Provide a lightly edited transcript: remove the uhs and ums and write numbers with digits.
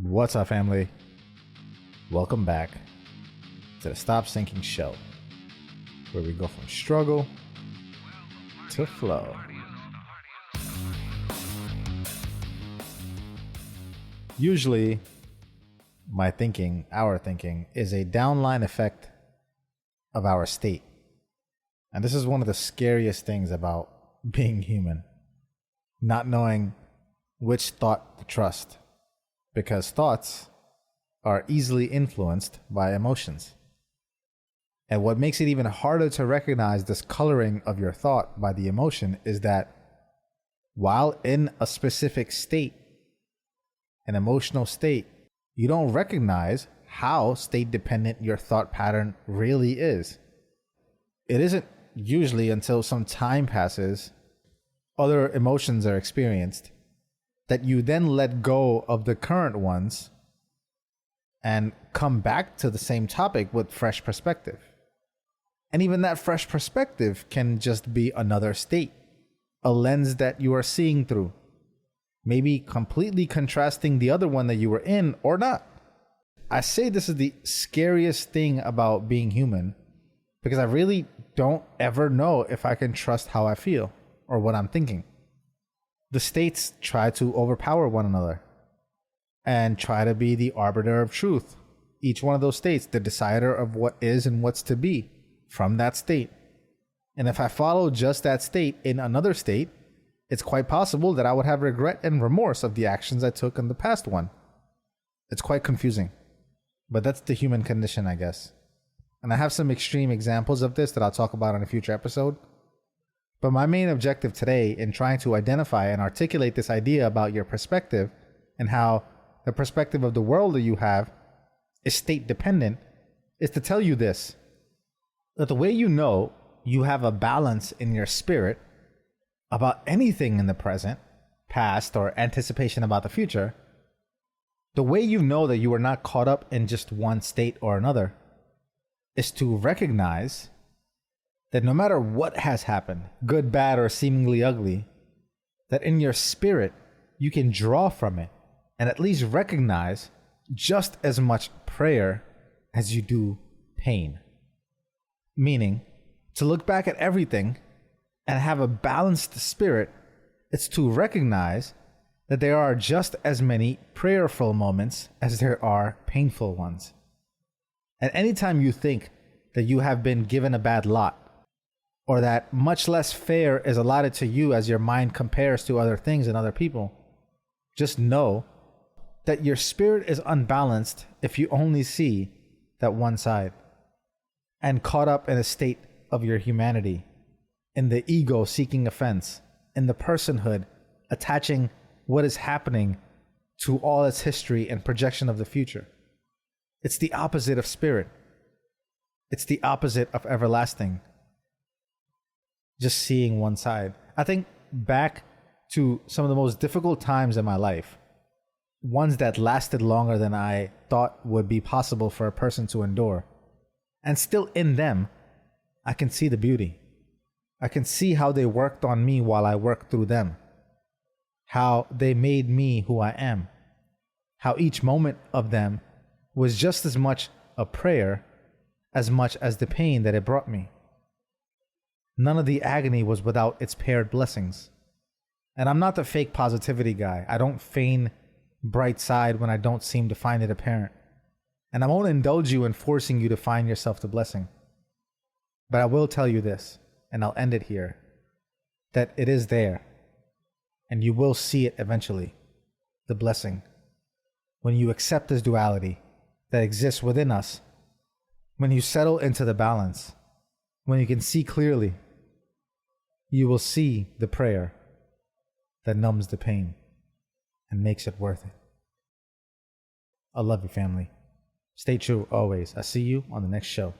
What's up, family? Welcome back to the Stop Sinking Show, where we go from struggle to flow. Usually, our thinking, is a downline effect of our state. And this is one of the scariest things about being human, not knowing which thought to trust, because thoughts are easily influenced by emotions. And what makes it even harder to recognize this coloring of your thought by the emotion is that while in a specific state, an emotional state, you don't recognize how state dependent your thought pattern really is. It isn't usually until some time passes, other emotions are experienced, that you then let go of the current ones and come back to the same topic with fresh perspective. And even that fresh perspective can just be another state, a lens that you are seeing through, maybe completely contrasting the other one that you were in or not. I say this is the scariest thing about being human because I really don't ever know if I can trust how I feel or what I'm thinking. The states try to overpower one another and try to be the arbiter of truth. Each one of those states, the decider of what is and what's to be from that state. And if I follow just that state in another state, it's quite possible that I would have regret and remorse of the actions I took in the past one. It's quite confusing, but that's the human condition, I guess. And I have some extreme examples of this that I'll talk about in a future episode. But my main objective today in trying to identify and articulate this idea about your perspective and how the perspective of the world that you have is state dependent is to tell you this, that the way you know you have a balance in your spirit about anything in the present, past, or anticipation about the future, the way you know that you are not caught up in just one state or another is to recognize that no matter what has happened, good, bad, or seemingly ugly, that in your spirit, you can draw from it and at least recognize just as much prayer as you do pain. Meaning, to look back at everything and have a balanced spirit, it's to recognize that there are just as many prayerful moments as there are painful ones. And anytime you think that you have been given a bad lot, or that much less fair is allotted to you as your mind compares to other things and other people, just know that your spirit is unbalanced if you only see that one side, and caught up in a state of your humanity, in the ego seeking offense, in the personhood attaching what is happening to all its history and projection of the future. It's the opposite of spirit. It's the opposite of everlasting. Just seeing one side. I think back to some of the most difficult times in my life, ones that lasted longer than I thought would be possible for a person to endure. And still in them, I can see the beauty. I can see how they worked on me while I worked through them. How they made me who I am. How each moment of them was just as much a prayer as much as the pain that it brought me. None of the agony was without its paired blessings. And I'm not the fake positivity guy. I don't feign bright side when I don't seem to find it apparent. And I won't indulge you in forcing you to find yourself the blessing. But I will tell you this, and I'll end it here, that it is there. And you will see it eventually, the blessing. When you accept this duality that exists within us, when you settle into the balance, when you can see clearly, you will see the prayer that numbs the pain and makes it worth it. I love you, family. Stay true always. I see you on the next show.